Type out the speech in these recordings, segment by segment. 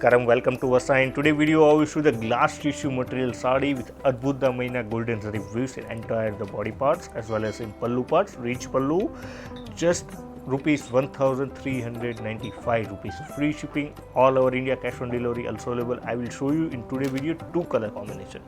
Namaskaram, welcome to Vastranand. Today video I will show the glass tissue material saree with Adbhutamaina golden zari weaves in entire the body parts as well as in pallu parts. Rich pallu, just rupees 1395 rupees. Free shipping all over India, cash on delivery also available. I will show you in today video two color combination.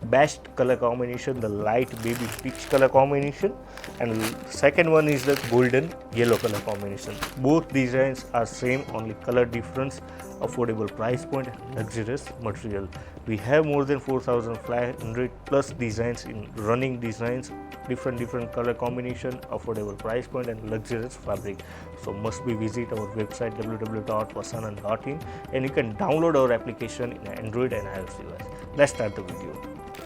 Best color combination, the light baby peach color combination, and second one is the golden yellow color combination. Both designs are same, only color difference, affordable price point, luxurious material. We have more than 4,500 plus designs in running designs, different color combination, affordable price point and luxurious fabric. So must be visit our website www.vastranand.in and you can download our application in Android and iOS device. Let's start the video.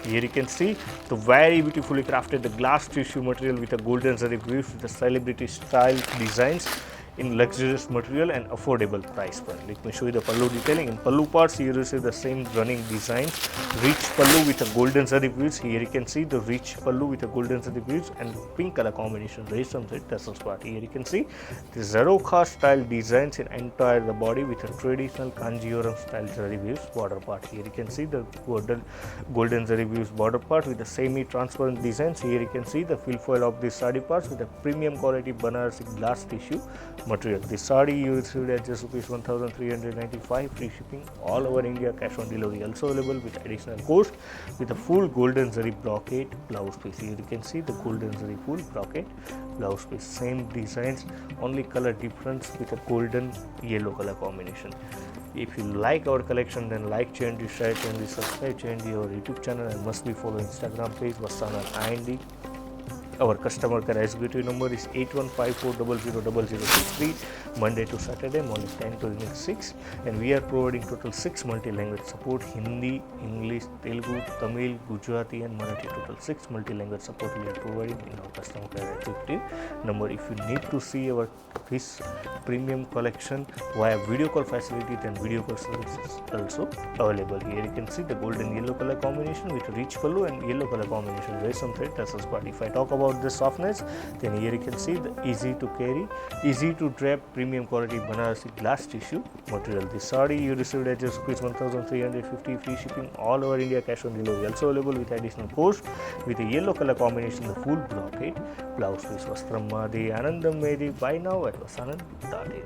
Here you can see the very beautifully crafted the glass tissue material with a golden zari weave with the celebrity style designs in luxurious material and affordable price point. Let me show you the pallu detailing. In pallu parts, here you see the same running designs. Rich pallu with a golden zari weaves. Here you can see the rich pallu with a golden zari weaves and pink color combination. Resham thread tassels part. Here you can see the Jarokha style designs in entire the body with a traditional Kanjivaram style zari weaves border part. Here you can see the golden zari weaves border part with the semi-transparent designs. Here you can see the fill foil of the saree parts with a premium quality Banarasi glass tissue material. The saree you received at just rupees 1395, free shipping all over India, cash on delivery also available with additional cost with a full golden zari brocade blouse piece. Here you can see the golden zari full brocade blouse piece. Same designs, only color difference with a golden yellow color combination. If you like our collection, then like channel, share channel, subscribe channel, our YouTube channel, and must be follow Instagram page Vastranand IND. Our customer care executive number is 8154000063, Monday to Saturday morning 10 to evening 6, and we are providing total 6 multi-language support: Hindi, English, Telugu, Tamil, Gujarati and Marathi. Total 6 multi-language support we are providing in our customer care executive number. If you need to see our this premium collection via video call facility, then video call services also available. Here you can see the golden yellow color combination with rich pallu and yellow color combination. Resham thread tassels part. If I talk about the softness, then here you can see the easy to carry, easy to drape, premium quality Banarasi glass tissue material. The saree you received at just 1350, free shipping all over India, cash on delivery also available with additional cost with a yellow color combination, the full brocade blouse piece. Vastram Madi Anandam Medi. Buy now at Vastranand.in.